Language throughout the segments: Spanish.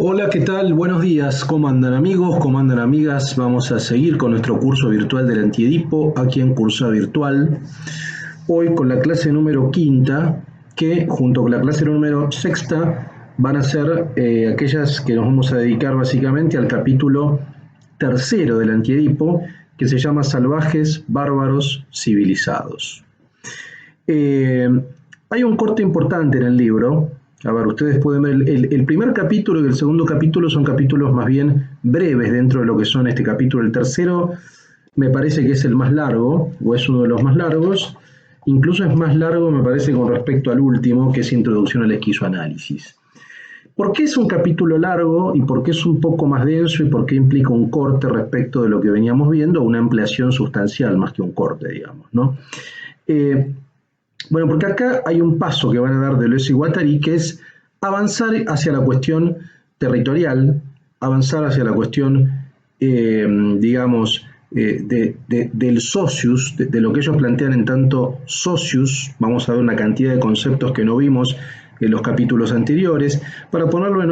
Hola, ¿qué tal? Buenos días. ¿Cómo andan amigos? ¿Cómo andan amigas? Vamos a seguir con nuestro curso virtual del Antiedipo aquí en Cursa Virtual. Hoy con la clase número quinta, que junto con la clase número sexta van a ser aquellas que nos vamos a dedicar básicamente al capítulo tercero del Antiedipo, que se llama Salvajes, Bárbaros, Civilizados. Hay un corte importante en el libro. A ver, ustedes pueden ver, el primer capítulo y el segundo capítulo son capítulos más bien breves dentro de lo que son este capítulo. El tercero me parece que es el más largo, o es uno de los más largos. Incluso es más largo, me parece, con respecto al último, que es Introducción al Esquizoanálisis. ¿Por qué es un capítulo largo y por qué es un poco más denso y por qué implica un corte respecto de lo que veníamos viendo, una ampliación sustancial más que un corte, digamos, ¿no? Bueno, porque acá hay un paso que van a dar Deleuze y Guattari, que es avanzar hacia la cuestión territorial, avanzar hacia la cuestión, digamos, del socius, de lo que ellos plantean en tanto socius. Vamos a ver una cantidad de conceptos que no vimos en los capítulos anteriores. Para ponerlo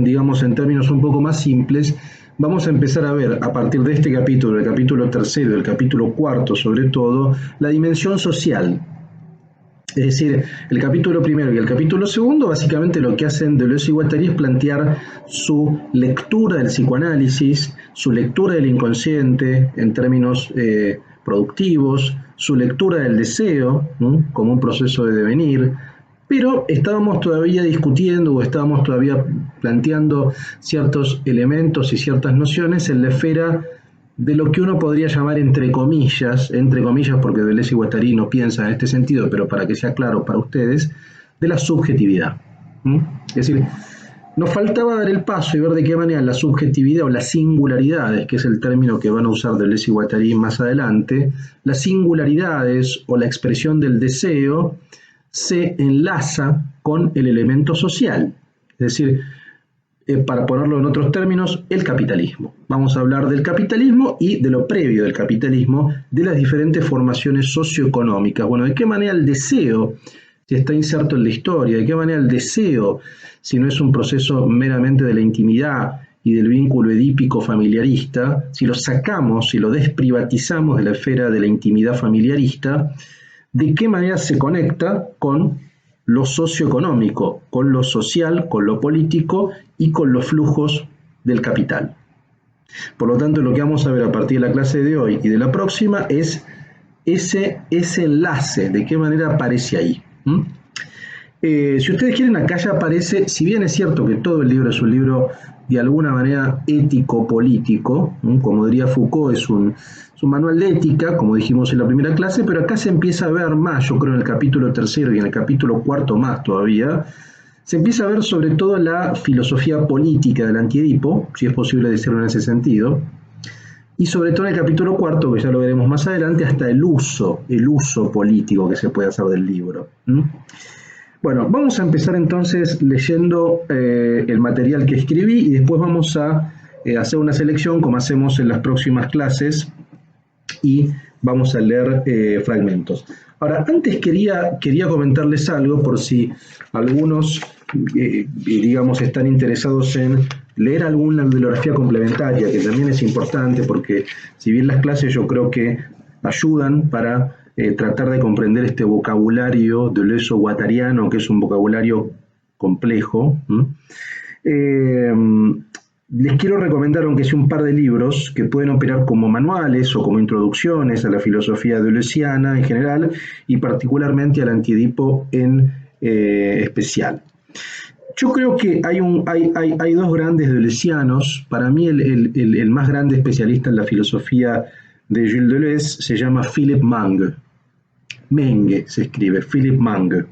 digamos, en términos un poco más simples, vamos a empezar a ver a partir de este capítulo, el capítulo tercero, el capítulo cuarto sobre todo, la dimensión social. Es decir, el capítulo primero y el capítulo segundo, básicamente lo que hacen Deleuze y Guattari es plantear su lectura del psicoanálisis, su lectura del inconsciente en términos productivos, su lectura del deseo, ¿no?, como un proceso de devenir. Pero estábamos todavía discutiendo o estábamos todavía planteando ciertos elementos y ciertas nociones en la esfera de lo que uno podría llamar entre comillas porque Deleuze y Guattari no piensan en este sentido, pero para que sea claro para ustedes, de la subjetividad. Es decir, nos faltaba dar el paso y ver de qué manera la subjetividad o las singularidades, que es el término que van a usar Deleuze y Guattari más adelante, las singularidades o la expresión del deseo se enlaza con el elemento social. Es decir, para ponerlo en otros términos, el capitalismo. Vamos a hablar del capitalismo y de lo previo del capitalismo, de las diferentes formaciones socioeconómicas. Bueno, de qué manera el deseo, si está inserto en la historia, de qué manera el deseo, si no es un proceso meramente de la intimidad y del vínculo edípico familiarista, si lo sacamos, si lo desprivatizamos de la esfera de la intimidad familiarista, de qué manera se conecta con lo socioeconómico, con lo social, con lo político y con los flujos del capital. Por lo tanto, lo que vamos a ver a partir de la clase de hoy y de la próxima es ese enlace, de qué manera aparece ahí. Si ustedes quieren, acá ya aparece, si bien es cierto que todo el libro es un libro de alguna manera ético-político, como diría Foucault, es un manual de ética, como dijimos en la primera clase, pero acá se empieza a ver más, yo creo en el capítulo tercero y en el capítulo cuarto más todavía, se empieza a ver sobre todo la filosofía política del Antiedipo, si es posible decirlo en ese sentido, y sobre todo en el capítulo cuarto, que ya lo veremos más adelante, hasta el uso político que se puede hacer del libro. Bueno, vamos a empezar entonces leyendo el material que escribí y después vamos a hacer una selección como hacemos en las próximas clases y vamos a leer fragmentos. Ahora, antes quería comentarles algo por si algunos, digamos, están interesados en leer alguna bibliografía complementaria, que también es importante porque si bien las clases yo creo que ayudan para tratar de comprender este vocabulario deleuze-guattariano, que es un vocabulario complejo. Les quiero recomendar, aunque sea un par de libros, que pueden operar como manuales o como introducciones a la filosofía deleuziana en general y particularmente al Antiedipo en especial. Yo creo que hay dos grandes deleuzianos. Para mí el más grande especialista en la filosofía de Gilles Deleuze se llama Philippe Mangue. Menge se escribe, Philippe Mangue.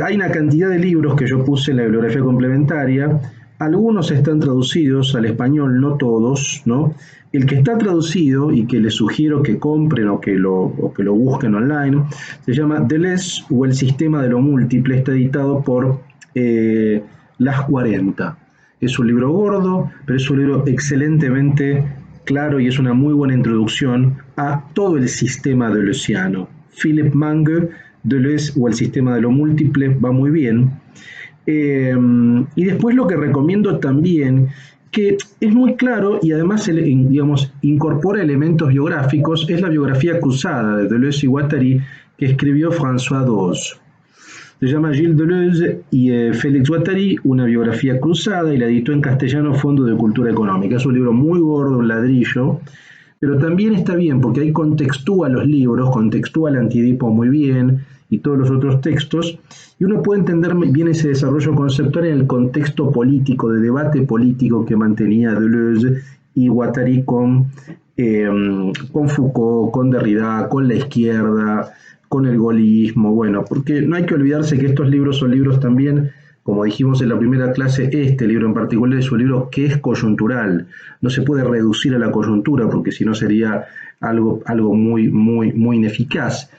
Hay una cantidad de libros que yo puse en la bibliografía complementaria. Algunos están traducidos al español, no todos, ¿no? El que está traducido y que les sugiero que compren o que lo busquen online se llama Deleuze o el sistema de lo múltiple. Está editado por Las 40. Es un libro gordo, pero es un libro excelentemente claro y es una muy buena introducción a todo el sistema deleuziano. Philippe Mangue, Deleuze o el sistema de lo múltiple va muy bien. Y después lo que recomiendo también, que es muy claro y además, digamos, incorpora elementos biográficos, es la biografía cruzada de Deleuze y Guattari que escribió François Dawes. Se llama Gilles Deleuze y Félix Guattari, una biografía cruzada, y la editó en castellano Fondo de Cultura Económica. Es un libro muy gordo, un ladrillo, pero también está bien porque ahí contextúa los libros, contextúa el Antiedipo muy bien y todos los otros textos, y uno puede entender bien ese desarrollo conceptual en el contexto político, de debate político que mantenía Deleuze y Guattari con Foucault, con Derrida, con la izquierda, con el gaullismo, bueno, porque no hay que olvidarse que estos libros son libros también, como dijimos en la primera clase, este libro en particular es un libro que es coyuntural, no se puede reducir a la coyuntura porque si no sería algo muy ineficaz,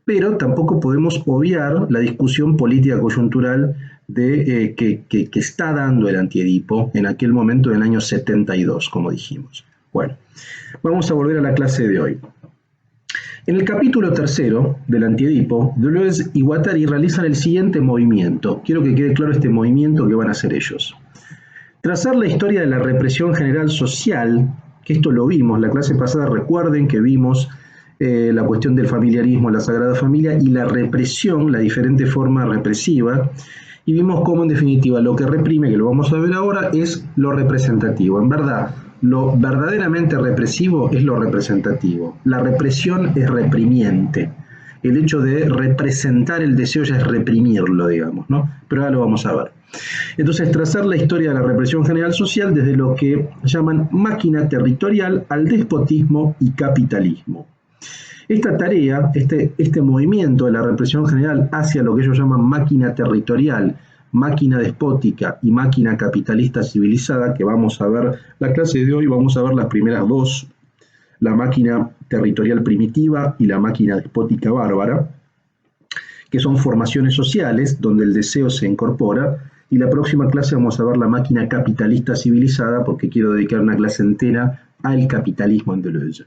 pero tampoco podemos obviar la discusión política coyuntural que está dando el Antiedipo en aquel momento del año 72, como dijimos. Bueno, vamos a volver a la clase de hoy. En el capítulo tercero del Antiedipo, Deleuze y Guattari realizan el siguiente movimiento. Quiero que quede claro este movimiento que van a hacer ellos. Trazar la historia de la represión general social, que esto lo vimos, la clase pasada recuerden que vimos la cuestión del familiarismo, la Sagrada Familia y la represión, la diferente forma represiva, y vimos cómo en definitiva lo que reprime, que lo vamos a ver ahora, es lo representativo. En verdad, lo verdaderamente represivo es lo representativo. La represión es reprimiente. El hecho de representar el deseo ya es reprimirlo, digamos, ¿no? Pero ahora lo vamos a ver. Entonces, trazar la historia de la represión general social desde lo que llaman máquina territorial al despotismo y capitalismo. Esta tarea, este movimiento de la represión general hacia lo que ellos llaman máquina territorial, máquina despótica y máquina capitalista civilizada, que vamos a ver la clase de hoy, vamos a ver las primeras dos, la máquina territorial primitiva y la máquina despótica bárbara, que son formaciones sociales donde el deseo se incorpora, y la próxima clase vamos a ver la máquina capitalista civilizada, porque quiero dedicar una clase entera al capitalismo en Deleuze.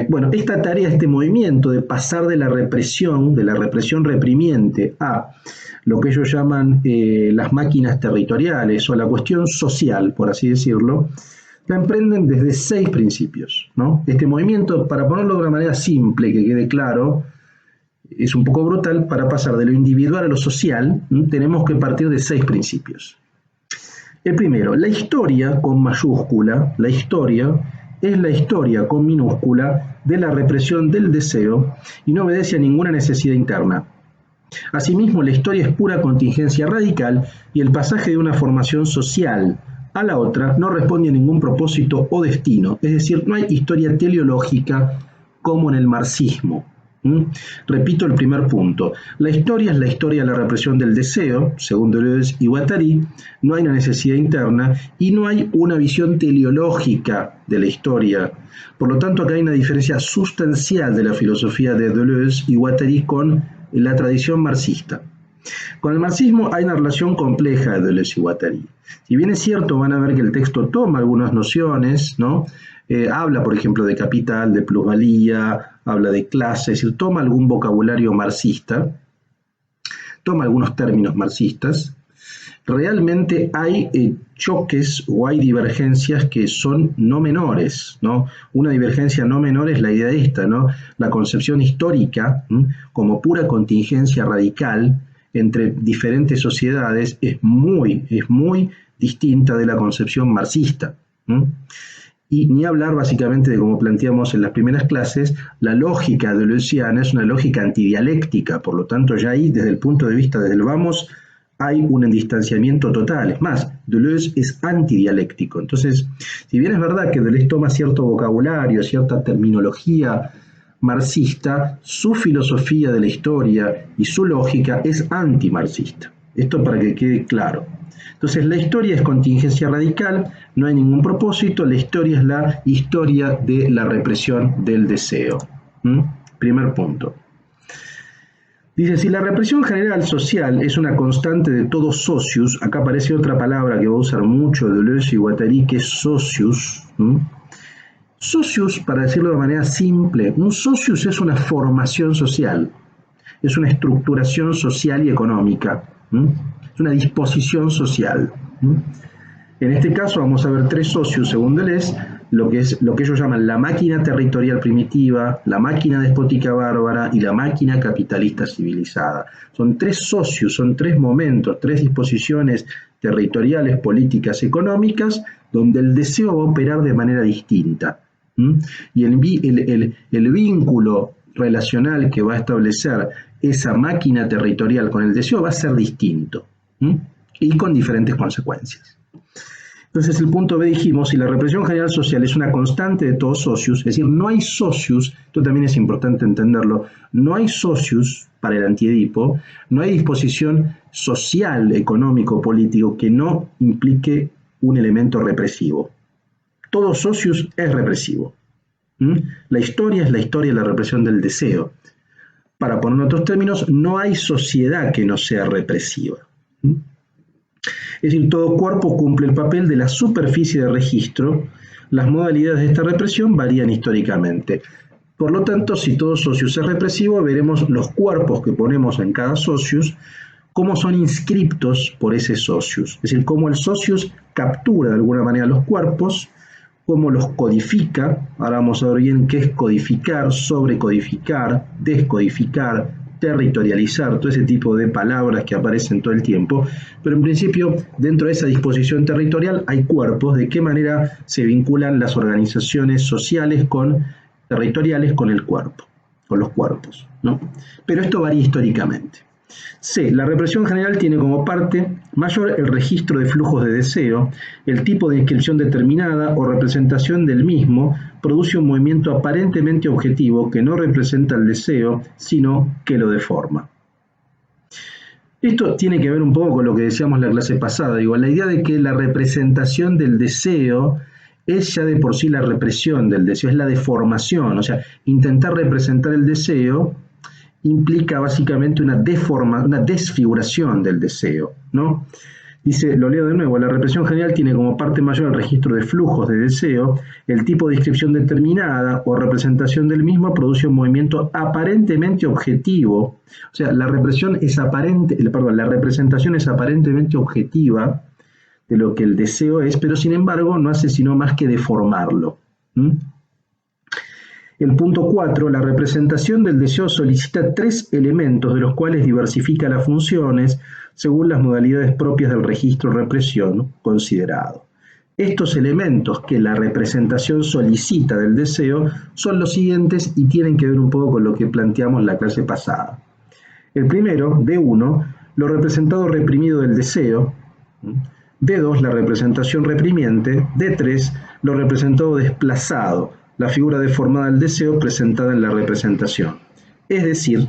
Bueno, esta tarea, este movimiento de pasar de la represión reprimiente a lo que ellos llaman las máquinas territoriales o la cuestión social, por así decirlo, la emprenden desde 6 principios, ¿no? Este movimiento, para ponerlo de una manera simple, que quede claro, es un poco brutal. Para pasar de lo individual a lo social, tenemos que partir de 6 principios. El primero, la historia con mayúscula, la historia es la historia con minúscula de la represión del deseo y no obedece a ninguna necesidad interna. Asimismo, la historia es pura contingencia radical y el pasaje de una formación social a la otra no responde a ningún propósito o destino, es decir, no hay historia teleológica como en el marxismo. Repito el primer punto. La historia es la historia de la represión del deseo, según Deleuze y Guattari. No hay una necesidad interna y no hay una visión teleológica de la historia. Por lo tanto, acá hay una diferencia sustancial de la filosofía de Deleuze y Guattari con la tradición marxista. Con el marxismo hay una relación compleja de Deleuze y Guattari. Si bien es cierto, van a ver que el texto toma algunas nociones, ¿no? Habla, por ejemplo, de capital, de plusvalía, habla de clase, es decir, toma algún vocabulario marxista, toma algunos términos marxistas. Realmente hay choques o hay divergencias que son no menores, ¿no? Una divergencia no menor es la idea esta, ¿no? La concepción histórica, como pura contingencia radical entre diferentes sociedades, es muy distinta de la concepción marxista. Y ni hablar básicamente de, como planteamos en las primeras clases, la lógica deleuziana es una lógica antidialéctica, por lo tanto ya ahí desde el punto de vista, desde el vamos, hay un distanciamiento total. Es más, Deleuze es antidialéctico. Entonces, si bien es verdad que Deleuze toma cierto vocabulario, cierta terminología marxista, su filosofía de la historia y su lógica es antimarxista. Esto para que quede claro. Entonces, la historia es contingencia radical, no hay ningún propósito, la historia es la historia de la represión del deseo. Primer punto. Dice, si la represión general social es una constante de todo socius, acá aparece otra palabra que va a usar mucho Deleuze y Guattari, que es socius. Socius, para decirlo de manera simple, un socius es una formación social. es una estructuración social y económica, es una disposición social. En este caso vamos a ver tres socios, según Deleuze, lo que ellos llaman la máquina territorial primitiva, la máquina despótica bárbara y la máquina capitalista civilizada. Son tres socios, son tres momentos, tres disposiciones territoriales, políticas, económicas, donde el deseo va a operar de manera distinta. Y el vínculo relacional que va a establecer esa máquina territorial con el deseo va a ser distinto, y con diferentes consecuencias. Entonces, el punto B dijimos, si la represión general social es una constante de todos socios, es decir, no hay socios, esto también es importante entenderlo, no hay socios para el antiedipo, no hay disposición social, económico, político que no implique un elemento represivo. Todo socios es represivo. La historia es la historia de la represión del deseo. Para poner en otros términos, no hay sociedad que no sea represiva. Es decir, todo cuerpo cumple el papel de la superficie de registro. Las modalidades de esta represión varían históricamente. Por lo tanto, si todo socius es represivo, veremos los cuerpos que ponemos en cada socius, cómo son inscriptos por ese socius. Es decir, cómo el socius captura de alguna manera los cuerpos, cómo los codifica. Ahora vamos a ver bien qué es codificar, sobrecodificar, descodificar, territorializar, todo ese tipo de palabras que aparecen todo el tiempo, pero en principio dentro de esa disposición territorial hay cuerpos, de qué manera se vinculan las organizaciones sociales territoriales con el cuerpo, con los cuerpos, ¿no? Pero esto varía históricamente. C. La represión general tiene como parte mayor el registro de flujos de deseo, el tipo de inscripción determinada o representación del mismo produce un movimiento aparentemente objetivo que no representa el deseo, sino que lo deforma. Esto tiene que ver un poco con lo que decíamos la clase pasada, la idea de que la representación del deseo es ya de por sí la represión del deseo, es la deformación, o sea, intentar representar el deseo implica básicamente una desfiguración del deseo, ¿no? Dice, lo leo de nuevo, la represión general tiene como parte mayor el registro de flujos de deseo, el tipo de inscripción determinada o representación del mismo produce un movimiento aparentemente objetivo, o sea, la represión es la representación es aparentemente objetiva de lo que el deseo es, pero sin embargo no hace sino más que deformarlo. El punto 4, la representación del deseo solicita tres elementos de los cuales diversifica las funciones según las modalidades propias del registro represión considerado. Estos elementos que la representación solicita del deseo son los siguientes y tienen que ver un poco con lo que planteamos en la clase pasada. El primero, D1, lo representado reprimido del deseo. D2, la representación reprimiente. D3, lo representado desplazado, la figura deformada del deseo presentada en la representación. Es decir,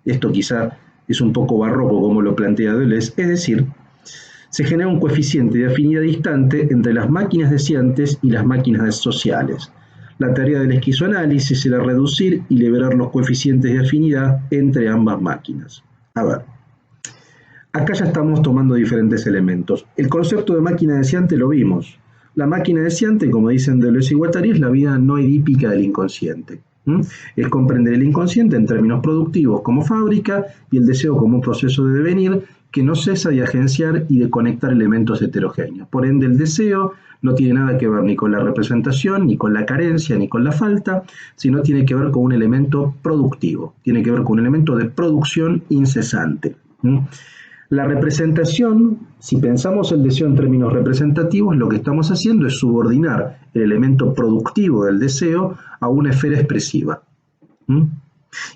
esto quizá es un poco barroco como lo plantea Deleuze, es decir, se genera un coeficiente de afinidad distante entre las máquinas deseantes y las máquinas sociales. La tarea del esquizoanálisis era reducir y liberar los coeficientes de afinidad entre ambas máquinas. A ver, acá ya estamos tomando diferentes elementos. El concepto de máquina deseante lo vimos. La máquina deseante, como dicen Deleuze y Guattari, es la vida no edípica del inconsciente. Es comprender el inconsciente en términos productivos como fábrica y el deseo como un proceso de devenir que no cesa de agenciar y de conectar elementos heterogéneos. Por ende, el deseo no tiene nada que ver ni con la representación, ni con la carencia, ni con la falta, sino tiene que ver con un elemento productivo, tiene que ver con un elemento de producción incesante. La representación, si pensamos el deseo en términos representativos, lo que estamos haciendo es subordinar el elemento productivo del deseo a una esfera expresiva.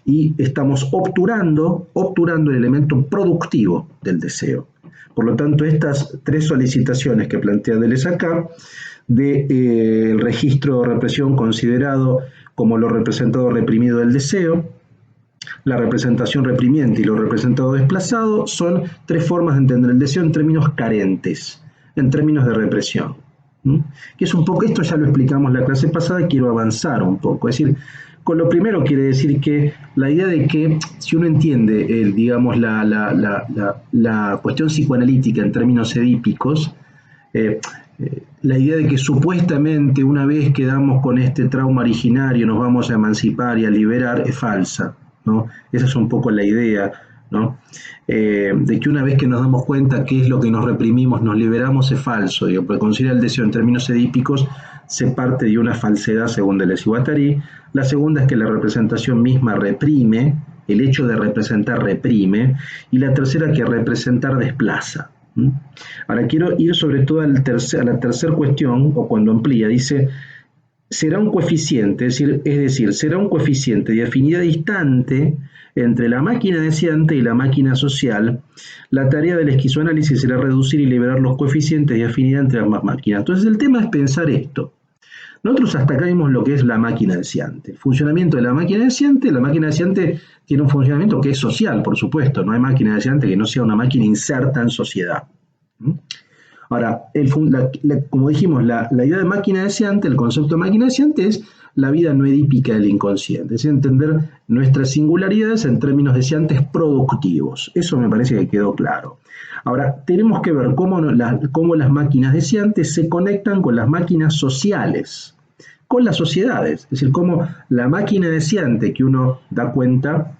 Y estamos obturando el elemento productivo del deseo. Por lo tanto, estas tres solicitaciones que plantea Deleuze acá, del registro de represión considerado como lo representado reprimido del deseo, la representación reprimiente y lo representado desplazado, son tres formas de entender el deseo en términos carentes, en términos de represión. Que es un poco, esto ya lo explicamos la clase pasada y quiero avanzar un poco. Es decir, con lo primero quiere decir que la idea de que si uno entiende, digamos, la cuestión psicoanalítica en términos edípicos, la idea de que supuestamente una vez que damos con este trauma originario nos vamos a emancipar y a liberar es falsa. ¿no? Esa es un poco la idea, ¿no? De que una vez que nos damos cuenta qué es lo que nos reprimimos, nos liberamos, es falso, digo, porque considerar el deseo en términos edípicos se parte de una falsedad según Deleuze y Guattari. La segunda es que la representación misma reprime, el hecho de representar reprime, y la tercera que representar desplaza. Ahora quiero ir sobre todo a la tercera cuestión, o cuando amplía, dice, será un coeficiente, es decir, será un coeficiente de afinidad distante entre la máquina deseante y la máquina social. La tarea del esquizoanálisis será reducir y liberar los coeficientes de afinidad entre ambas máquinas. Entonces el tema es pensar esto. Nosotros hasta acá vimos lo que es la máquina deseante. El funcionamiento de la máquina deseante tiene un funcionamiento que es social, por supuesto. No hay máquina deseante que no sea una máquina inserta en sociedad. Ahora, como dijimos, la idea de máquina deseante, el concepto de máquina deseante es la vida no edípica del inconsciente, es entender nuestras singularidades en términos deseantes productivos. Eso me parece que quedó claro. Ahora, tenemos que ver cómo las máquinas deseantes se conectan con las máquinas sociales, con las sociedades, es decir, cómo la máquina deseante que uno da cuenta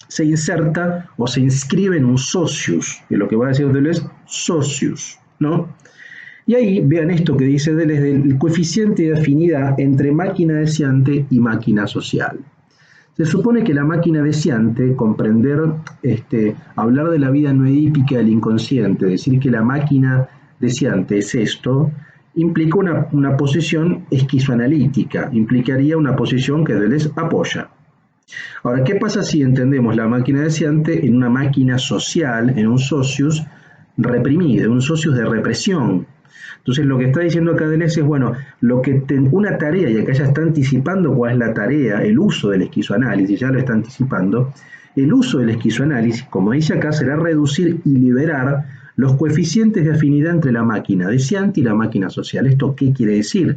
se inserta o se inscribe en un socius, que lo que va a decir Deleuze es socius, ¿no? Y ahí vean esto que dice Deleuze del coeficiente de afinidad entre máquina deseante y máquina social. Se supone que la máquina deseante, hablar de la vida no edípica del inconsciente, decir que la máquina deseante es esto, implica una posición esquizoanalítica, implicaría una posición que Deleuze apoya. Ahora, ¿qué pasa si entendemos la máquina deseante en una máquina social, en un socius reprimido, un socius de represión? Entonces lo que está diciendo acá Deleuze es, bueno, una tarea, y acá ya está anticipando cuál es la tarea, el uso del esquizoanálisis, ya lo está anticipando, el uso del esquizoanálisis, como dice acá, será reducir y liberar los coeficientes de afinidad entre la máquina deseante y la máquina social. ¿Esto qué quiere decir?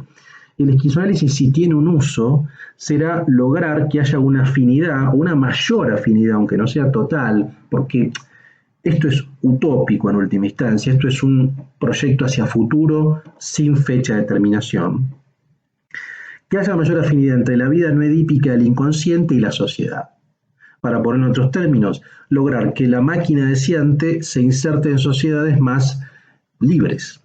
El esquizoanálisis, si tiene un uso, será lograr que haya una afinidad, una mayor afinidad, aunque no sea total, porque esto es utópico en última instancia, esto es un proyecto hacia futuro sin fecha de terminación. Que haya mayor afinidad entre la vida no edípica del inconsciente y la sociedad. Para poner en otros términos, lograr que la máquina deseante se inserte en sociedades más libres,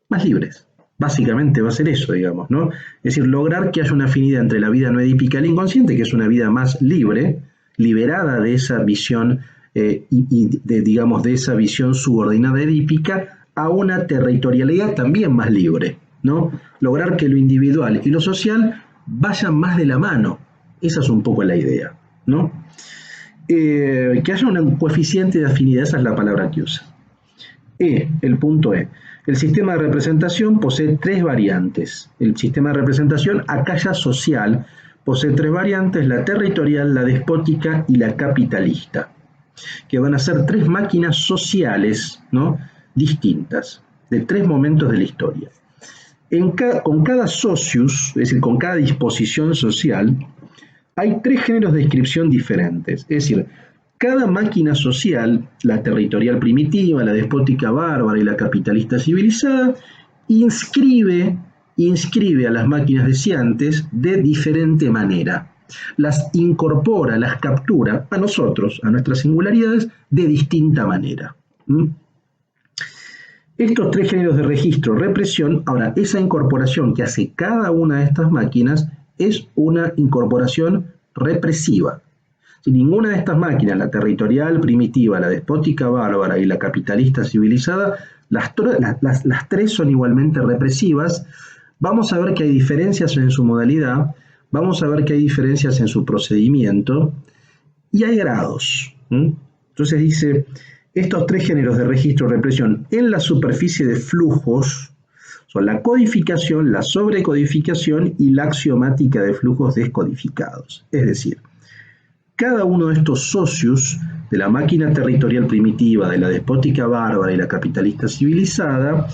más libres. Básicamente va a ser eso, digamos, ¿no? Es decir, lograr que haya una afinidad entre la vida no edípica del inconsciente, que es una vida más libre, liberada de esa visión de esa visión subordinada edípica, a una territorialidad también más libre, ¿no? Lograr que lo individual y lo social vayan más de la mano. Esa es un poco la idea, ¿no? Que haya un coeficiente de afinidad, esa es la palabra que usa. El punto E. El sistema de representación posee tres variantes. El sistema de representación, acá ya social, posee tres variantes: la territorial, la despótica y la capitalista, que van a ser tres máquinas sociales, ¿no?, distintas, de tres momentos de la historia. Con cada socius, es decir, con cada disposición social, hay tres géneros de descripción diferentes. Es decir, cada máquina social, la territorial primitiva, la despótica bárbara y la capitalista civilizada, inscribe a las máquinas deseantes de diferente manera. Las incorpora, las captura a nosotros, a nuestras singularidades, de distinta manera. Estos tres géneros de registro, represión, ahora, esa incorporación que hace cada una de estas máquinas es una incorporación represiva. Si ninguna de estas máquinas, la territorial primitiva, la despótica bárbara y la capitalista civilizada, las tres son igualmente represivas, vamos a ver que hay diferencias en su modalidad, vamos a ver que hay diferencias en su procedimiento y hay grados. Entonces dice, estos tres géneros de registro y represión en la superficie de flujos son la codificación, la sobrecodificación y la axiomática de flujos descodificados. Es decir, cada uno de estos socios de la máquina territorial primitiva, de la despótica bárbara y la capitalista civilizada,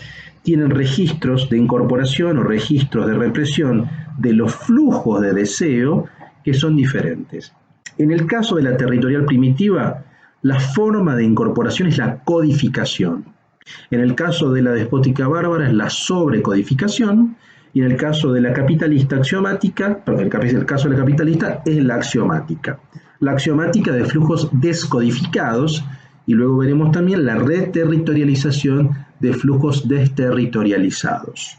tienen registros de incorporación o registros de represión de los flujos de deseo que son diferentes. En el caso de la territorial primitiva, la forma de incorporación es la codificación. En el caso de la despótica bárbara es la sobrecodificación, y en el caso de la capitalista axiomática, perdón, el caso de la capitalista es la axiomática. la axiomática de flujos descodificados, y luego veremos también la reterritorialización de flujos desterritorializados.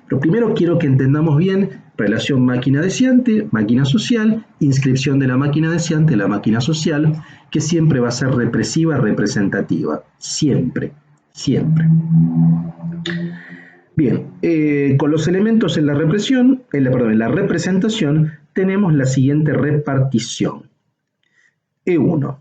Pero primero quiero que entendamos bien relación máquina-deseante, máquina social, inscripción de la máquina deseante en la máquina social, que siempre va a ser represiva, representativa. Siempre, siempre. Bien, con los elementos en la represión, en la representación, tenemos la siguiente repartición. E1.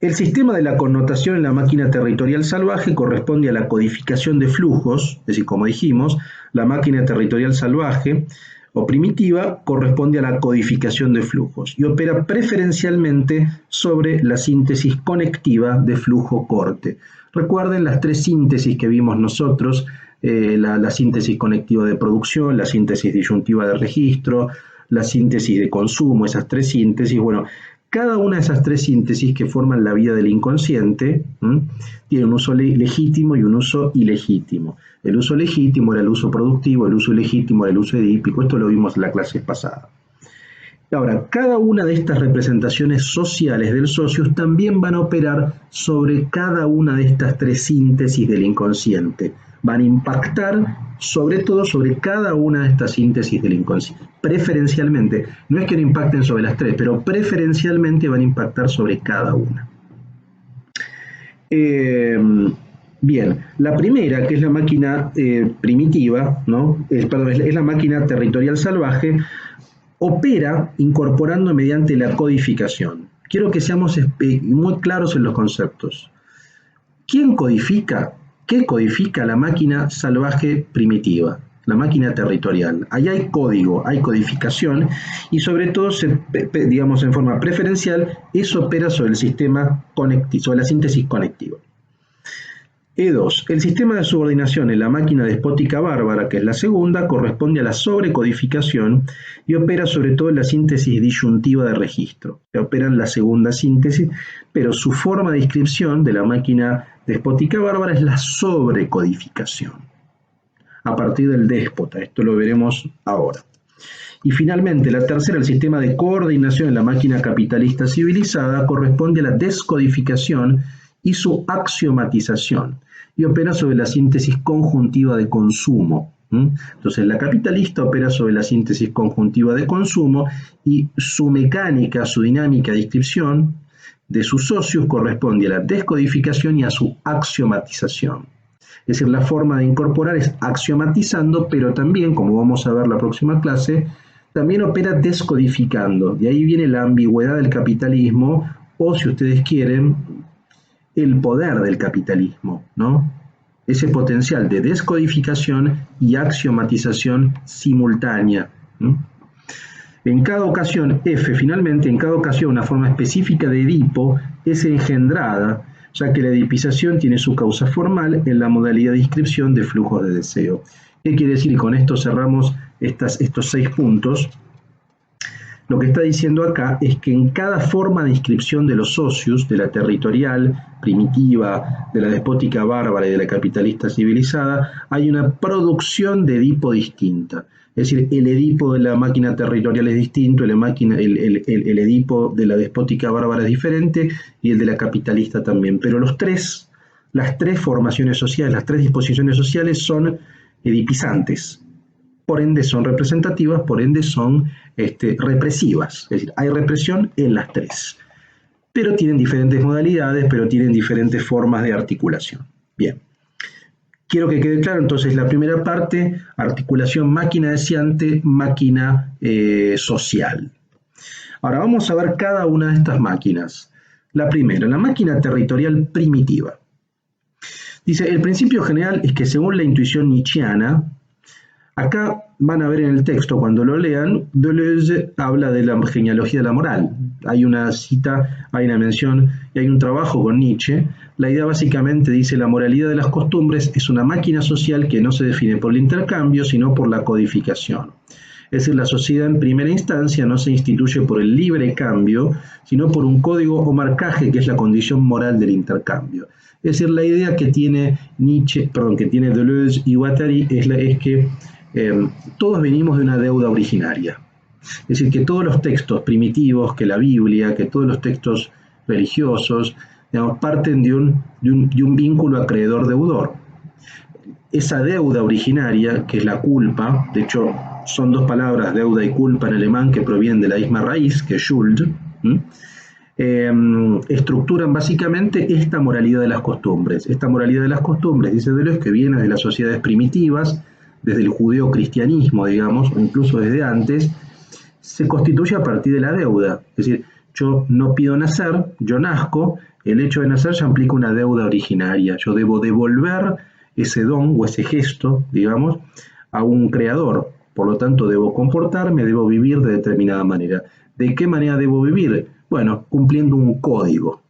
El sistema de la connotación en la máquina territorial salvaje corresponde a la codificación de flujos, es decir, como dijimos, la máquina territorial salvaje o primitiva corresponde a la codificación de flujos y opera preferencialmente sobre la síntesis conectiva de flujo-corte. Recuerden las tres síntesis que vimos nosotros, la síntesis conectiva de producción, la síntesis disyuntiva de registro, la síntesis de consumo, esas tres síntesis. Bueno, cada una de esas tres síntesis que forman la vida del inconsciente tiene un uso legítimo y un uso ilegítimo. El uso legítimo era el uso productivo, el uso ilegítimo era el uso edípico. Esto lo vimos en la clase pasada. Ahora, cada una de estas representaciones sociales del socius también van a operar sobre cada una de estas tres síntesis del inconsciente. Van a impactar sobre todo sobre cada una de estas síntesis del inconsciente. Preferencialmente, no es que no impacten sobre las tres, pero preferencialmente van a impactar sobre cada una. Bien, la primera, que es la máquina primitiva, ¿no? Es la máquina territorial salvaje, opera incorporando mediante la codificación. Quiero que seamos muy claros en los conceptos. ¿Quién codifica? ¿Qué codifica la máquina salvaje primitiva? La máquina territorial. Ahí hay código, hay codificación y sobre todo, digamos en forma preferencial, eso opera sobre el sistema conectivo, sobre la síntesis conectiva. E2. El sistema de subordinación en la máquina despótica bárbara, que es la segunda, corresponde a la sobrecodificación y opera sobre todo en la síntesis disyuntiva de registro. Opera en la segunda síntesis, pero su forma de inscripción de la máquina despótica bárbara es la sobrecodificación, a partir del déspota. Esto lo veremos ahora. Y finalmente, la tercera, el sistema de coordinación en la máquina capitalista civilizada, corresponde a la descodificación y su axiomatización, y opera sobre la síntesis conjuntiva de consumo. Entonces, la capitalista opera sobre la síntesis conjuntiva de consumo y su mecánica, su dinámica de inscripción de sus socios corresponde a la descodificación y a su axiomatización. Es decir, la forma de incorporar es axiomatizando, pero también, como vamos a ver la próxima clase, también opera descodificando. De ahí viene la ambigüedad del capitalismo, o si ustedes quieren, el poder del capitalismo, ¿no? Ese potencial de descodificación y axiomatización simultánea. En cada ocasión, finalmente, en cada ocasión una forma específica de Edipo es engendrada, ya que la edipización tiene su causa formal en la modalidad de inscripción de flujos de deseo. ¿Qué quiere decir? Y con esto cerramos estos 6 puntos. Lo que está diciendo acá es que en cada forma de inscripción de los socios, de la territorial, primitiva, de la despótica bárbara y de la capitalista civilizada, hay una producción de Edipo distinta. Es decir, el Edipo de la máquina territorial es distinto, el Edipo de la despótica bárbara es diferente y el de la capitalista también. Pero las tres formaciones sociales, las tres disposiciones sociales son edipizantes. Por ende son representativas, por ende son represivas. Es decir, hay represión en las tres. Pero tienen diferentes modalidades, pero tienen diferentes formas de articulación. Bien. Quiero que quede claro, entonces, la primera parte, articulación máquina deseante, máquina social. Ahora vamos a ver cada una de estas máquinas. La primera, la máquina territorial primitiva. Dice, el principio general es que según la intuición nietzscheana, acá van a ver en el texto, cuando lo lean, Deleuze habla de la genealogía de la moral. Hay una cita, hay una mención y hay un trabajo con Nietzsche. La idea básicamente dice, la moralidad de las costumbres es una máquina social que no se define por el intercambio, sino por la codificación. Es decir, la sociedad en primera instancia no se instituye por el libre cambio, sino por un código o marcaje que es la condición moral del intercambio. Es decir, la idea que tiene que tiene Deleuze y Guattari es que todos venimos de una deuda originaria. Es decir, que todos los textos primitivos, que la Biblia, que todos los textos religiosos, digamos, parten de un vínculo acreedor-deudor. Esa deuda originaria, que es la culpa, de hecho son dos palabras, deuda y culpa en alemán, que provienen de la misma raíz, que es Schuld, estructuran básicamente esta moralidad de las costumbres. Esta moralidad de las costumbres, dice Deleuze, que viene de las sociedades primitivas, desde el judeocristianismo, digamos, o incluso desde antes, se constituye a partir de la deuda. Es decir, yo no pido nacer, yo nazco, el hecho de nacer ya implica una deuda originaria. Yo debo devolver ese don o ese gesto, digamos, a un creador. Por lo tanto, debo comportarme, debo vivir de determinada manera. ¿De qué manera debo vivir? Bueno, cumpliendo un código.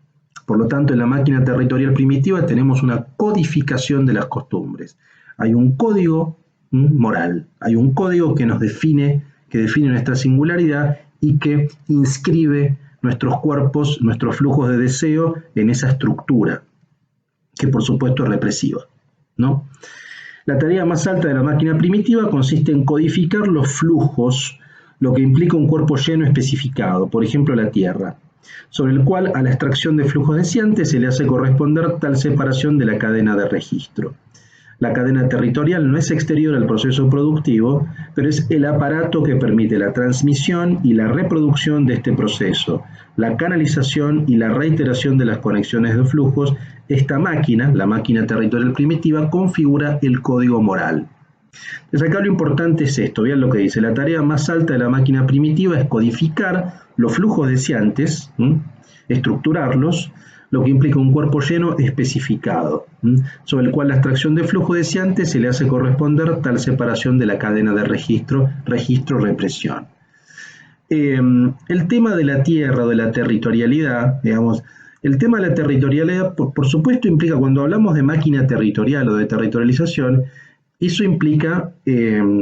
Por lo tanto, en la máquina territorial primitiva tenemos una codificación de las costumbres. Hay un código moral, hay un código que nos define, que define nuestra singularidad y que inscribe nuestros cuerpos, nuestros flujos de deseo en esa estructura, que por supuesto es represiva, ¿no? La tarea más alta de la máquina primitiva consiste en codificar los flujos, lo que implica un cuerpo lleno especificado, por ejemplo la tierra, sobre el cual a la extracción de flujos deseantes se le hace corresponder tal separación de la cadena de registro. La cadena territorial no es exterior al proceso productivo, pero es el aparato que permite la transmisión y la reproducción de este proceso, la canalización y la reiteración de las conexiones de flujos. Esta máquina, la máquina territorial primitiva, configura el código moral. Entonces acá lo importante es esto, vean lo que dice: la tarea más alta de la máquina primitiva es codificar los flujos deseantes, estructurarlos, lo que implica un cuerpo lleno especificado, sobre el cual la extracción de flujo deseante se le hace corresponder tal separación de la cadena de registro-represión. El tema de la tierra, de la territorialidad, digamos, el tema de la territorialidad, por supuesto, implica, cuando hablamos de máquina territorial o de territorialización, eso implica un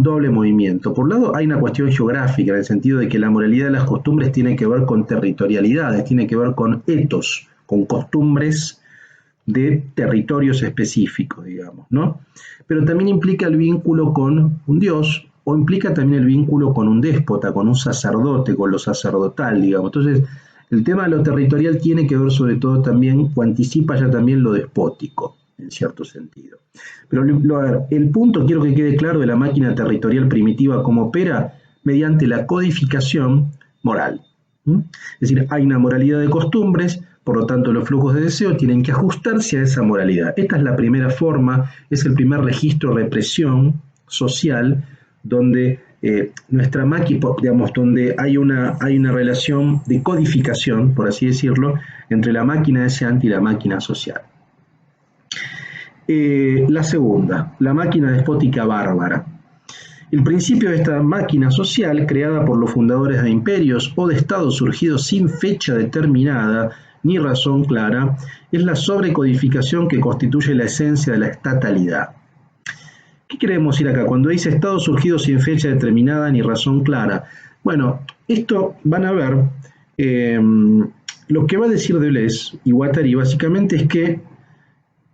doble movimiento. Por un lado, hay una cuestión geográfica, en el sentido de que la moralidad de las costumbres tiene que ver con territorialidades, tiene que ver con etos, con costumbres de territorios específicos, digamos, ¿no? Pero también implica el vínculo con un dios, o implica también el vínculo con un déspota, con un sacerdote, con lo sacerdotal, digamos. Entonces, el tema de lo territorial tiene que ver sobre todo también, o anticipa ya también lo despótico, en cierto sentido. Pero a ver, el punto, quiero que quede claro, de la máquina territorial primitiva, cómo opera mediante la codificación moral. Es decir, hay una moralidad de costumbres, por lo tanto los flujos de deseo tienen que ajustarse a esa moralidad. Esta es la primera forma, es el primer registro de represión social, donde nuestra máquina, digamos, donde hay una relación de codificación, por así decirlo, entre la máquina deseante y la máquina social. La segunda, la máquina despótica bárbara. El principio de esta máquina social, creada por los fundadores de imperios o de estados surgidos sin fecha determinada ni razón clara, es la sobrecodificación que constituye la esencia de la estatalidad. ¿Qué queremos decir acá? Cuando dice estados surgidos sin fecha determinada ni razón clara. Bueno, esto van a ver, lo que va a decir Deleuze y Guattari básicamente es que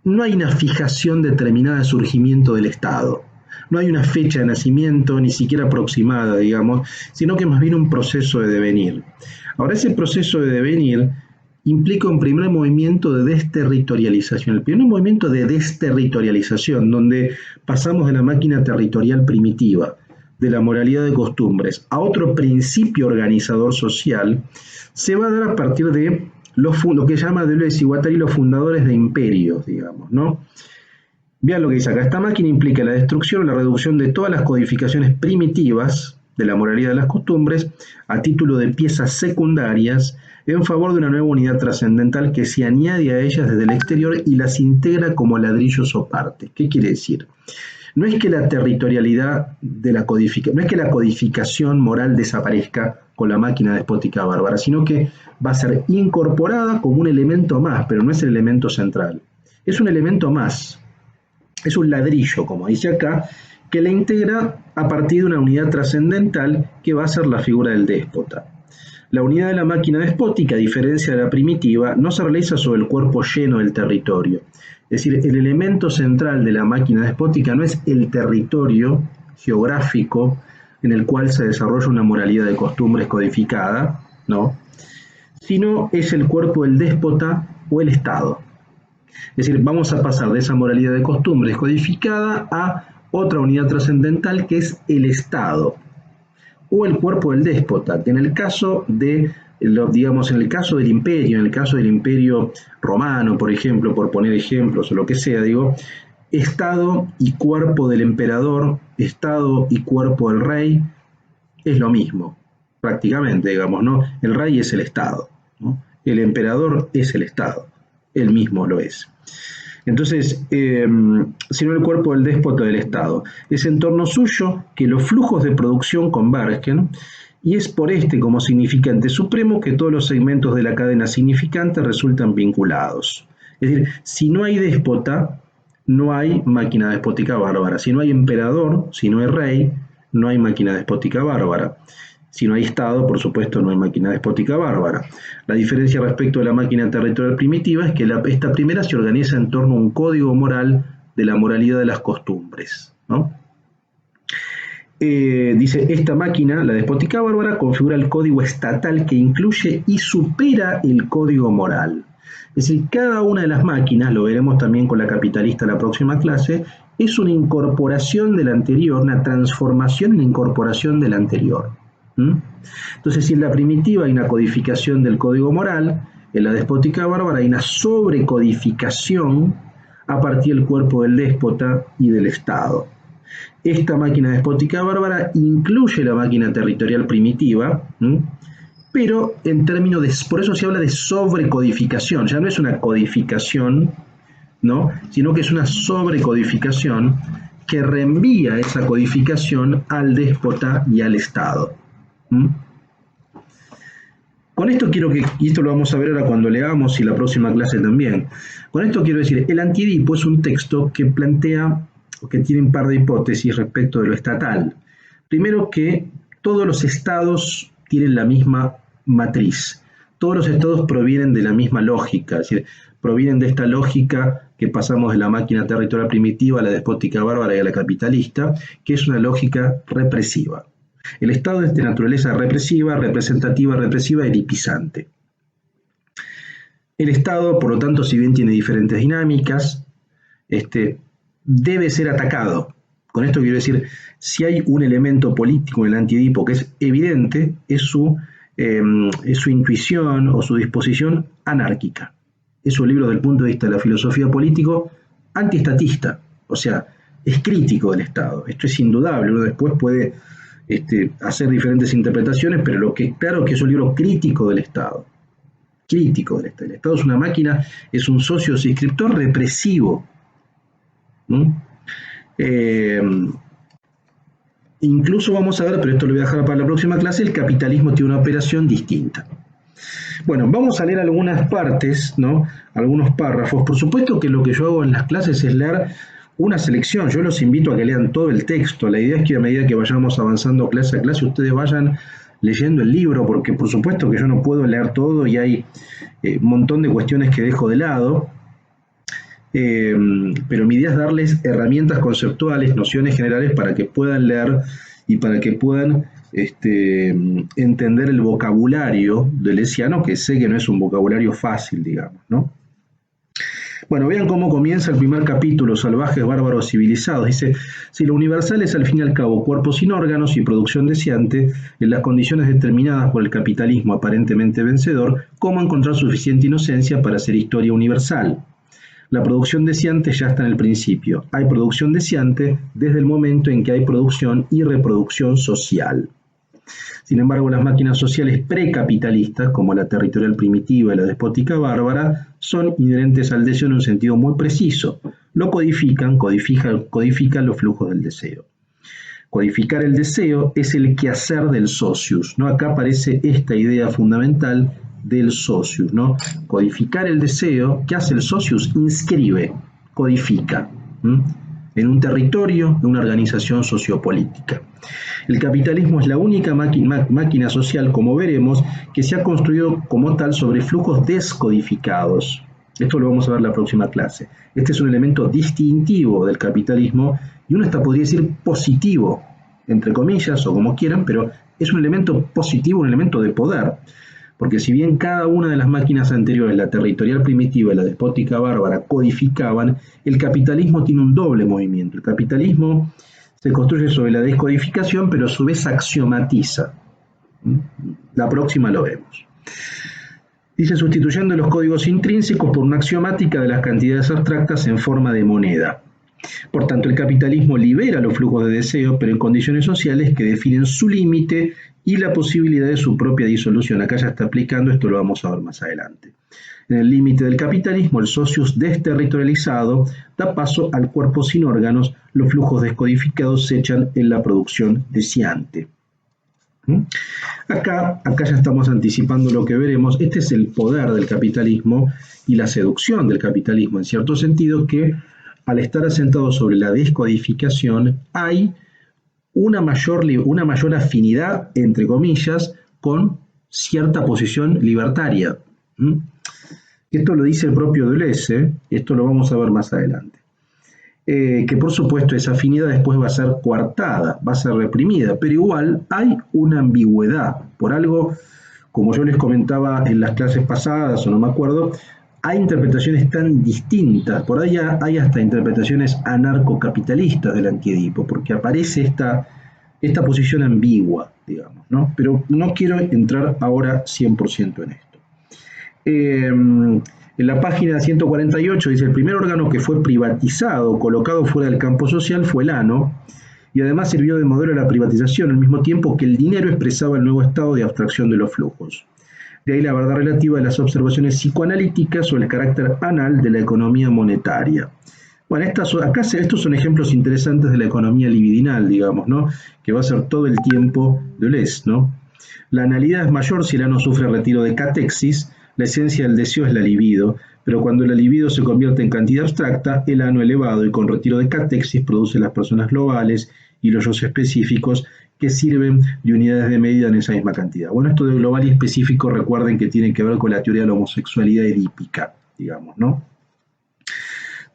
no hay una fijación determinada de surgimiento del Estado. No hay una fecha de nacimiento, ni siquiera aproximada, digamos, sino que más bien un proceso de devenir. Ahora, ese proceso de devenir implica un primer movimiento de desterritorialización. El primer movimiento de desterritorialización, donde pasamos de la máquina territorial primitiva, de la moralidad de costumbres, a otro principio organizador social, se va a dar a partir de lo que llama Deleuze y Guattari los fundadores de imperios, digamos, ¿no? Vean lo que dice acá. Esta máquina implica la destrucción o la reducción de todas las codificaciones primitivas de la moralidad de las costumbres a título de piezas secundarias en favor de una nueva unidad trascendental que se añade a ellas desde el exterior y las integra como ladrillos o partes. ¿Qué quiere decir? No es que la territorialidad de la codificación, no es que la codificación moral desaparezca con la máquina despótica bárbara, sino que va a ser incorporada como un elemento más, pero no es el elemento central. Es un elemento más, es un ladrillo, como dice acá, que la integra a partir de una unidad trascendental que va a ser la figura del déspota. La unidad de la máquina despótica, a diferencia de la primitiva, no se realiza sobre el cuerpo lleno del territorio. Es decir, el elemento central de la máquina despótica no es el territorio geográfico en el cual se desarrolla una moralidad de costumbres codificada, ¿no? Sino es el cuerpo del déspota o el Estado. Es decir, vamos a pasar de esa moralidad de costumbres codificada a otra unidad trascendental que es el Estado o el cuerpo del déspota, que en el caso de, digamos, en el caso del imperio romano, por ejemplo, por poner ejemplos o lo que sea, digo, Estado y cuerpo del emperador, Estado y cuerpo del rey, es lo mismo, prácticamente, digamos, ¿no? El rey es el Estado, ¿no? El emperador es el Estado, él mismo lo es. Entonces, sino el cuerpo del déspota del Estado. Es en torno suyo que los flujos de producción convergen, y es por este, como significante supremo, que todos los segmentos de la cadena significante resultan vinculados. Es decir, si no hay déspota, no hay máquina despótica bárbara. Si no hay emperador, si no hay rey, no hay máquina despótica bárbara. Si no hay Estado, por supuesto, no hay máquina despótica bárbara. La diferencia respecto de la máquina territorial primitiva es que esta primera se organiza en torno a un código moral de la moralidad de las costumbres, ¿no? Dice, esta máquina, la despótica bárbara, configura el código estatal que incluye y supera el código moral. Es decir, cada una de las máquinas, lo veremos también con la capitalista en la próxima clase, es una incorporación de la anterior, una transformación en incorporación de la anterior. Entonces, si en la primitiva hay una codificación del código moral, en la despótica bárbara hay una sobrecodificación a partir del cuerpo del déspota y del Estado. Esta máquina despótica bárbara incluye la máquina territorial primitiva, pero en términos de, por eso se habla de sobrecodificación, ya no es una codificación, ¿no? Sino que es una sobrecodificación que reenvía esa codificación al déspota y al Estado. Con esto quiero que, y esto lo vamos a ver ahora cuando leamos y la próxima clase también, con esto quiero decir, el Antiedipo es un texto que plantea, o que tiene un par de hipótesis respecto de lo estatal. Primero, que todos los estados tienen la misma matriz, todos los estados provienen de la misma lógica, es decir, provienen de esta lógica que pasamos de la máquina territorial primitiva a la despótica bárbara y a la capitalista, que es una lógica represiva. El Estado es de naturaleza represiva, representativa, represiva y edipizante. El Estado, por lo tanto, si bien tiene diferentes dinámicas, debe ser atacado. Con esto quiero decir, si hay un elemento político en el Antiedipo que es evidente, es su intuición o su disposición anárquica. Es un libro desde el punto de vista de la filosofía político antiestatista, o sea, es crítico del Estado. Esto es indudable, uno después puede hacer diferentes interpretaciones, pero lo que es claro es que es un libro crítico del Estado. Crítico del Estado. El Estado es una máquina, es un socio suscriptor represivo. Incluso vamos a ver, pero esto lo voy a dejar para la próxima clase, el capitalismo tiene una operación distinta. Bueno, vamos a leer algunas partes, ¿no? Algunos párrafos. Por supuesto que lo que yo hago en las clases es leer una selección. Yo los invito a que lean todo el texto. La idea es que a medida que vayamos avanzando clase a clase, ustedes vayan leyendo el libro, porque por supuesto que yo no puedo leer todo y hay un montón de cuestiones que dejo de lado. Pero mi idea es darles herramientas conceptuales, nociones generales para que puedan leer y para que puedan entender el vocabulario deleuziano, que sé que no es un vocabulario fácil, digamos, ¿no? Bueno, vean cómo comienza el primer capítulo, Salvajes, Bárbaros, Civilizados. Dice, si lo universal es al fin y al cabo cuerpo sin órganos y producción deseante, en las condiciones determinadas por el capitalismo aparentemente vencedor, ¿cómo encontrar suficiente inocencia para hacer historia universal? La producción deseante ya está en el principio. Hay producción deseante desde el momento en que hay producción y reproducción social. Sin embargo, las máquinas sociales precapitalistas, como la territorial primitiva y la despótica bárbara, son inherentes al deseo en un sentido muy preciso. Lo codifican los flujos del deseo. Codificar el deseo es el quehacer del socius, ¿no? Acá aparece esta idea fundamental del socius, ¿no? Codificar el deseo, ¿qué hace el socius? Inscribe, codifica, en un territorio, en una organización sociopolítica. El capitalismo es la única máquina social, como veremos, que se ha construido como tal sobre flujos descodificados. Esto lo vamos a ver en la próxima clase. Este es un elemento distintivo del capitalismo y uno hasta podría decir positivo entre comillas, o como quieran, pero es un elemento positivo, un elemento de poder. Porque si bien cada una de las máquinas anteriores, la territorial primitiva y la despótica bárbara, codificaban, el capitalismo tiene un doble movimiento. El capitalismo se construye sobre la descodificación, pero a su vez axiomatiza. La próxima lo vemos. Dice, sustituyendo los códigos intrínsecos por una axiomática de las cantidades abstractas en forma de moneda. Por tanto, el capitalismo libera los flujos de deseo, pero en condiciones sociales que definen su límite y la posibilidad de su propia disolución. Acá ya está aplicando, esto lo vamos a ver más adelante. En el límite del capitalismo, el socius desterritorializado da paso al cuerpo sin órganos, los flujos descodificados se echan en la producción deseante. Acá ya estamos anticipando lo que veremos. Este es el poder del capitalismo y la seducción del capitalismo, en cierto sentido, que al estar asentado sobre la descodificación hay una mayor afinidad, entre comillas, con cierta posición libertaria. Esto lo dice el propio Deleuze, esto lo vamos a ver más adelante. Que por supuesto esa afinidad después va a ser coartada, va a ser reprimida, pero igual hay una ambigüedad. Por algo, como yo les comentaba en las clases pasadas, o no me acuerdo, hay interpretaciones tan distintas, por ahí hay hasta interpretaciones anarcocapitalistas del Antiedipo, porque aparece esta posición ambigua, digamos, ¿no? Pero no quiero entrar ahora 100% en esto. En la página 148 dice, el primer órgano que fue privatizado, colocado fuera del campo social, fue el ano, y además sirvió de modelo a la privatización, al mismo tiempo que el dinero expresaba el nuevo estado de abstracción de los flujos. De ahí la verdad relativa de las observaciones psicoanalíticas sobre el carácter anal de la economía monetaria. Bueno, estos son ejemplos interesantes de la economía libidinal, digamos, ¿no? Que va a ser todo el tiempo Deleuze, ¿no? La analidad es mayor si el ano sufre retiro de catexis, la esencia del deseo es la libido, pero cuando la libido se convierte en cantidad abstracta, el ano elevado y con retiro de catexis produce las personas globales y los yos específicos que sirven de unidades de medida en esa misma cantidad. Bueno, esto de global y específico, recuerden que tiene que ver con la teoría de la homosexualidad edípica, digamos, ¿no?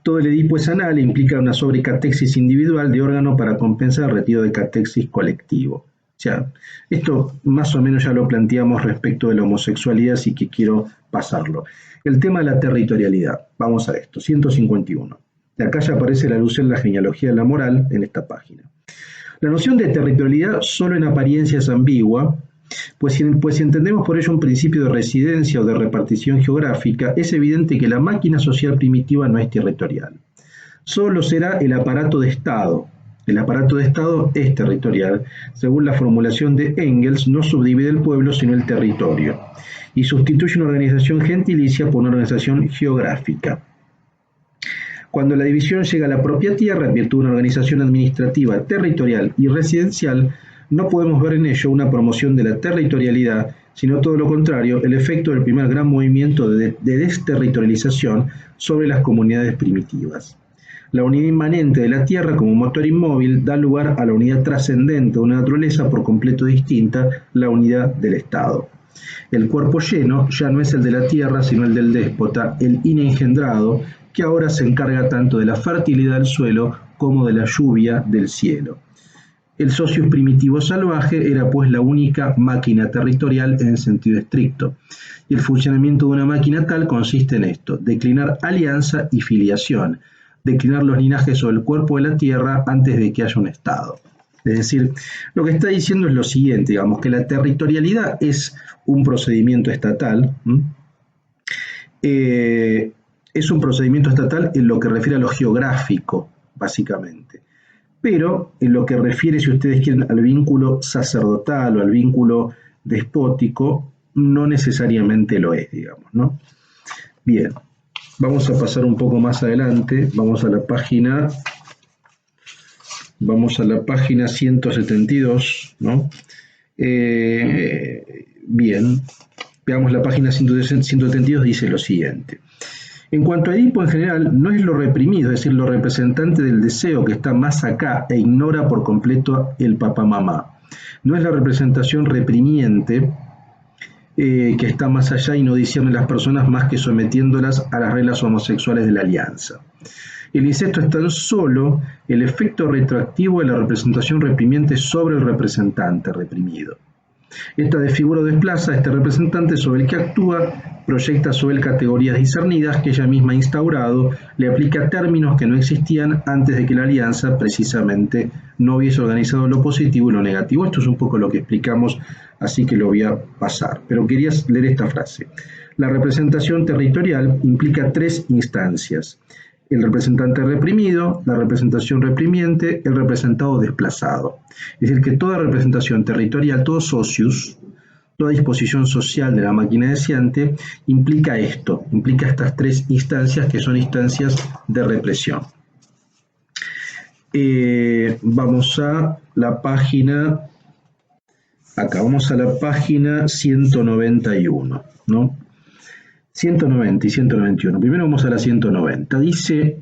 Todo el edipo es anal e implica una sobrecatexis individual de órgano para compensar el retiro de catexis colectivo. O sea, esto más o menos ya lo planteamos respecto de la homosexualidad, así que quiero pasarlo. El tema de la territorialidad. Vamos a esto, 151. De acá ya aparece la alusión a la genealogía de la moral en esta página. La noción de territorialidad solo en apariencia es ambigua, pues si entendemos por ello un principio de residencia o de repartición geográfica, es evidente que la máquina social primitiva no es territorial. Solo será el aparato de Estado. El aparato de Estado es territorial. Según la formulación de Engels, no subdivide el pueblo sino el territorio, y sustituye una organización gentilicia por una organización geográfica. Cuando la división llega a la propia tierra en virtud de una organización administrativa, territorial y residencial, no podemos ver en ello una promoción de la territorialidad, sino todo lo contrario, el efecto del primer gran movimiento de desterritorialización sobre las comunidades primitivas. La unidad inmanente de la tierra como motor inmóvil da lugar a la unidad trascendente de una naturaleza por completo distinta, la unidad del Estado. El cuerpo lleno ya no es el de la tierra, sino el del déspota, el inengendrado, que ahora se encarga tanto de la fertilidad del suelo como de la lluvia del cielo. El socius primitivo salvaje era pues la única máquina territorial en sentido estricto, y el funcionamiento de una máquina tal consiste en esto: declinar alianza y filiación, declinar los linajes sobre el cuerpo de la tierra antes de que haya un Estado. Es decir, lo que está diciendo es lo siguiente, digamos, que la territorialidad es un procedimiento estatal, es un procedimiento estatal en lo que refiere a lo geográfico, básicamente. Pero en lo que refiere, si ustedes quieren, al vínculo sacerdotal o al vínculo despótico, no necesariamente lo es, digamos, ¿no? Bien, vamos a pasar un poco más adelante, vamos a la página 172, ¿no? Bien, veamos la página 172, dice lo siguiente. En cuanto a Edipo en general, no es lo reprimido, es decir, lo representante del deseo que está más acá e ignora por completo el papá-mamá. No es la representación reprimiente que está más allá y no discierne las personas más que sometiéndolas a las reglas homosexuales de la alianza. El incesto es tan solo el efecto retroactivo de la representación reprimiente sobre el representante reprimido. Esta desfigura o desplaza a este representante sobre el que actúa, proyecta sobre él categorías discernidas que ella misma ha instaurado, le aplica términos que no existían antes de que la alianza precisamente no hubiese organizado lo positivo y lo negativo. Esto es un poco lo que explicamos, así que lo voy a pasar. Pero quería leer esta frase. La representación territorial implica tres instancias: el representante reprimido, la representación reprimiente, el representado desplazado. Es decir, que toda representación territorial, todo socius, toda disposición social de la máquina deseante implica esto, implica estas tres instancias que son instancias de represión. Vamos a la página, acá vamos a la página 191, ¿no? 190 y 191. Primero vamos a la 190. Dice,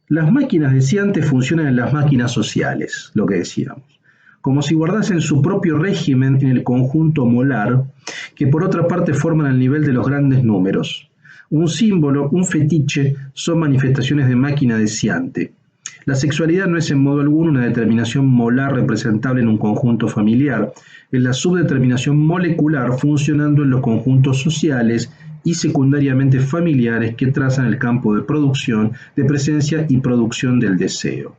las máquinas deseantes funcionan en las máquinas sociales, lo que decíamos, como si guardasen su propio régimen en el conjunto molar, que por otra parte forman al nivel de los grandes números. Un símbolo, un fetiche, son manifestaciones de máquina deseante. La sexualidad no es en modo alguno una determinación molar representable en un conjunto familiar, es la subdeterminación molecular funcionando en los conjuntos sociales y secundariamente familiares que trazan el campo de producción, de presencia y producción del deseo.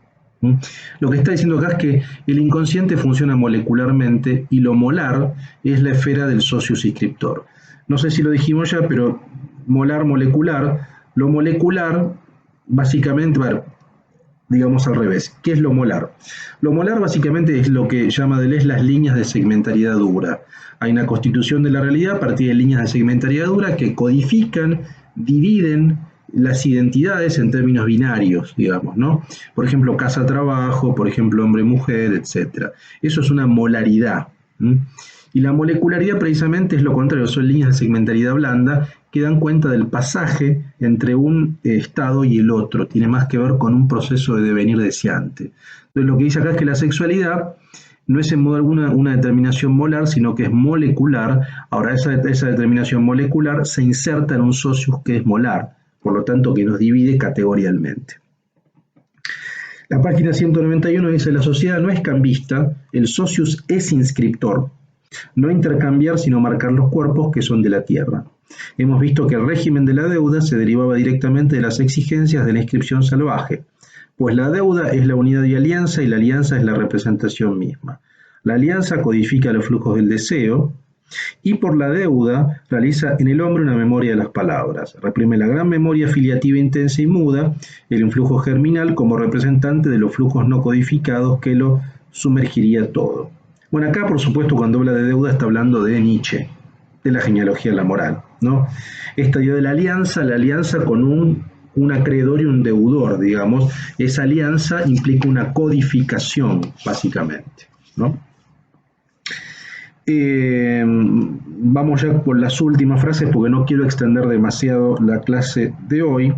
Lo que está diciendo acá es que el inconsciente funciona molecularmente y lo molar es la esfera del socius inscriptor. No sé si lo dijimos ya, pero molar, molecular, lo molecular básicamente, digamos al revés. ¿Qué es lo molar? Lo molar básicamente es lo que llama Deleuze las líneas de segmentariedad dura. Hay una constitución de la realidad a partir de líneas de segmentariedad dura que codifican, dividen las identidades en términos binarios, digamos, ¿no? Por ejemplo, casa-trabajo, por ejemplo, hombre-mujer, etc. Eso es una molaridad. Y la molecularidad precisamente es lo contrario, son líneas de segmentariedad blanda que dan cuenta del pasaje entre un estado y el otro. Tiene más que ver con un proceso de devenir deseante. Entonces lo que dice acá es que la sexualidad no es en modo alguna una determinación molar, sino que es molecular. Ahora esa determinación molecular se inserta en un socius que es molar, por lo tanto que nos divide categorialmente. La página 191 dice: la sociedad no es cambista, el socius es inscriptor. No intercambiar, sino marcar los cuerpos que son de la tierra. Hemos visto que el régimen de la deuda se derivaba directamente de las exigencias de la inscripción salvaje, pues la deuda es la unidad de alianza y la alianza es la representación misma. La alianza codifica los flujos del deseo y por la deuda realiza en el hombre una memoria de las palabras. Reprime la gran memoria filiativa intensa y muda, el influjo germinal como representante de los flujos no codificados que lo sumergiría todo. Bueno, acá por supuesto cuando habla de deuda está hablando de Nietzsche, de la genealogía de la moral, ¿no? Esta idea de la alianza con un acreedor y un deudor, digamos, esa alianza implica una codificación, básicamente, ¿no? Vamos ya por las últimas frases porque no quiero extender demasiado la clase de hoy.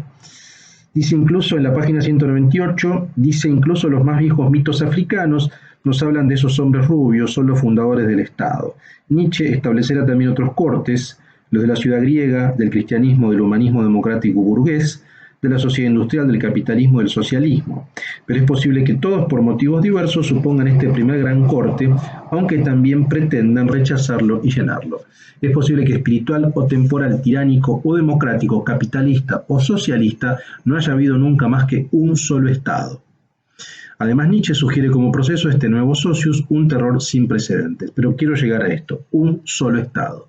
Dice incluso en la página 198, dice incluso los más viejos mitos africanos nos hablan de esos hombres rubios, son los fundadores del Estado. Nietzsche establecerá también otros cortes, los de la ciudad griega, del cristianismo, del humanismo democrático burgués, de la sociedad industrial, del capitalismo y del socialismo. Pero es posible que todos, por motivos diversos, supongan este primer gran corte, aunque también pretendan rechazarlo y llenarlo. Es posible que espiritual o temporal, tiránico o democrático, capitalista o socialista, no haya habido nunca más que un solo Estado. Además, Nietzsche sugiere como proceso este nuevo socius un terror sin precedentes. Pero quiero llegar a esto, un solo Estado.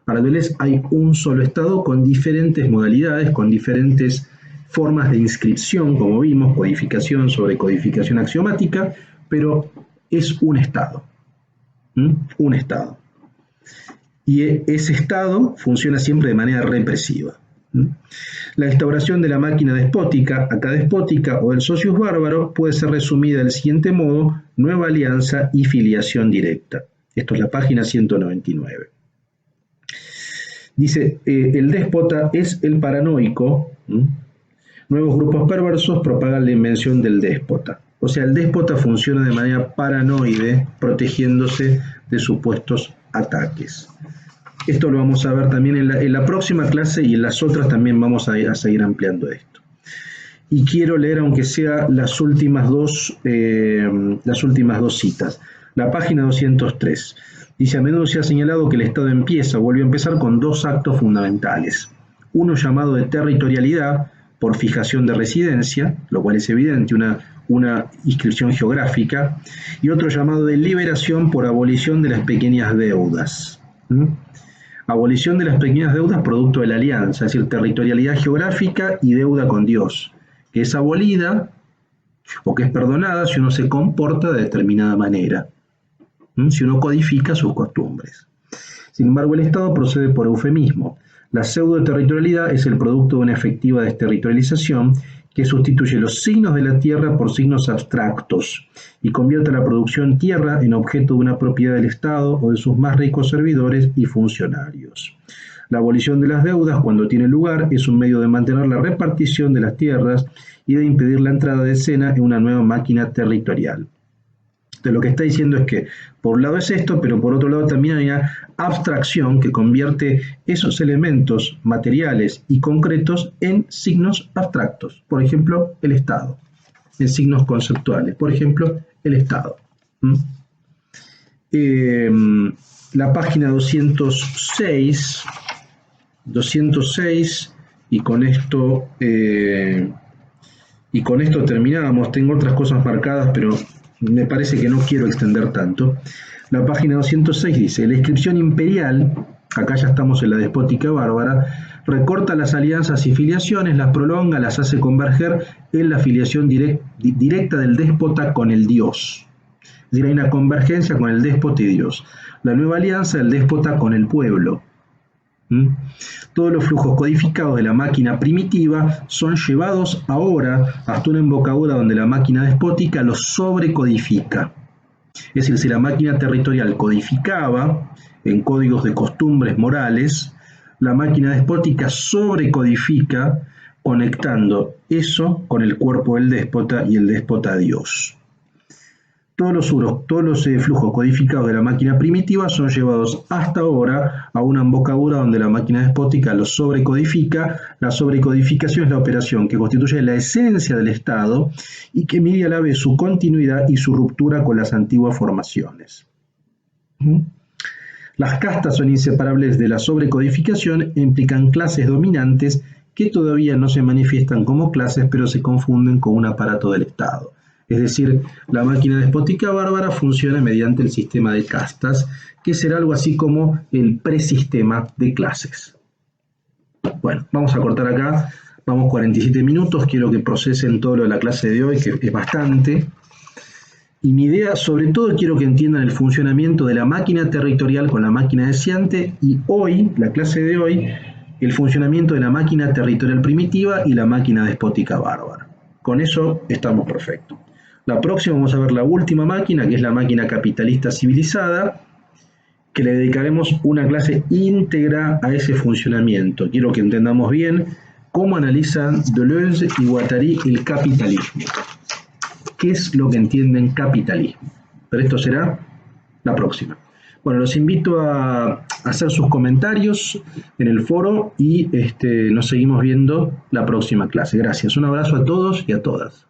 Para Deleuze hay un solo Estado con diferentes modalidades, con diferentes formas de inscripción, como vimos, codificación sobre codificación axiomática, pero es un Estado. Un Estado. Y ese Estado funciona siempre de manera represiva. La instauración de la máquina despótica, acá despótica, o del socius bárbaro puede ser resumida del siguiente modo: nueva alianza y filiación directa. Esto es la página 199. Dice, el déspota es el paranoico. Nuevos grupos perversos propagan la invención del déspota. O sea, el déspota funciona de manera paranoide, protegiéndose de supuestos ataques. Esto lo vamos a ver también en la próxima clase y en las otras también vamos a seguir ampliando esto. y quiero leer aunque sea las últimas dos citas. La página 203 dice: a menudo se ha señalado que el Estado vuelve a empezar con dos actos fundamentales. Uno llamado de territorialidad, por fijación de residencia, lo cual es evidente, una inscripción geográfica, y otro llamado de liberación por abolición de las pequeñas deudas. Abolición de las pequeñas deudas producto de la alianza, es decir, territorialidad geográfica y deuda con Dios, que es abolida o que es perdonada si uno se comporta de determinada manera, si uno codifica sus costumbres. Sin embargo, el Estado procede por eufemismo. La pseudo-territorialidad es el producto de una efectiva desterritorialización que sustituye los signos de la tierra por signos abstractos y convierte la producción tierra en objeto de una propiedad del Estado o de sus más ricos servidores y funcionarios. La abolición de las deudas, cuando tiene lugar, es un medio de mantener la repartición de las tierras y de impedir la entrada de escena en una nueva máquina territorial. Entonces, lo que está diciendo es que, por un lado es esto, pero por otro lado también hay una abstracción que convierte esos elementos materiales y concretos en signos abstractos. Por ejemplo, el Estado. En signos conceptuales. Por ejemplo, el Estado. La página 206, y con esto terminamos. Tengo otras cosas marcadas, pero me parece que no quiero extender tanto. La página 206 dice: la inscripción imperial, acá ya estamos en la despótica bárbara, recorta las alianzas y filiaciones, las prolonga, las hace converger en la filiación directa del déspota con el Dios. Es decir, hay una convergencia con el déspota y Dios. La nueva alianza del déspota con el pueblo. Todos los flujos codificados de la máquina primitiva son llevados ahora hasta una embocadura donde la máquina despótica los sobrecodifica. Es decir, si la máquina territorial codificaba en códigos de costumbres morales, la máquina despótica sobrecodifica conectando eso con el cuerpo del déspota y el déspota Dios. Todos los flujos codificados de la máquina primitiva son llevados hasta ahora a una embocadura donde la máquina despótica los sobrecodifica. La sobrecodificación es la operación que constituye la esencia del Estado y que mide a la vez su continuidad y su ruptura con las antiguas formaciones. Las castas son inseparables de la sobrecodificación e implican clases dominantes que todavía no se manifiestan como clases, pero se confunden con un aparato del Estado. Es decir, la máquina despótica bárbara funciona mediante el sistema de castas, que será algo así como el presistema de clases. Bueno, vamos a cortar acá, vamos 47 minutos, quiero que procesen todo lo de la clase de hoy, que es bastante. Y mi idea, sobre todo, quiero que entiendan el funcionamiento de la máquina territorial con la máquina deseante, y hoy, la clase de hoy, el funcionamiento de la máquina territorial primitiva y la máquina despótica bárbara. Con eso estamos perfectos. La próxima vamos a ver la última máquina, que es la máquina capitalista civilizada, que le dedicaremos una clase íntegra a ese funcionamiento. Quiero que entendamos bien cómo analizan Deleuze y Guattari el capitalismo. ¿Qué es lo que entienden capitalismo? Pero esto será la próxima. Bueno, los invito a hacer sus comentarios en el foro y nos seguimos viendo la próxima clase. Gracias. Un abrazo a todos y a todas.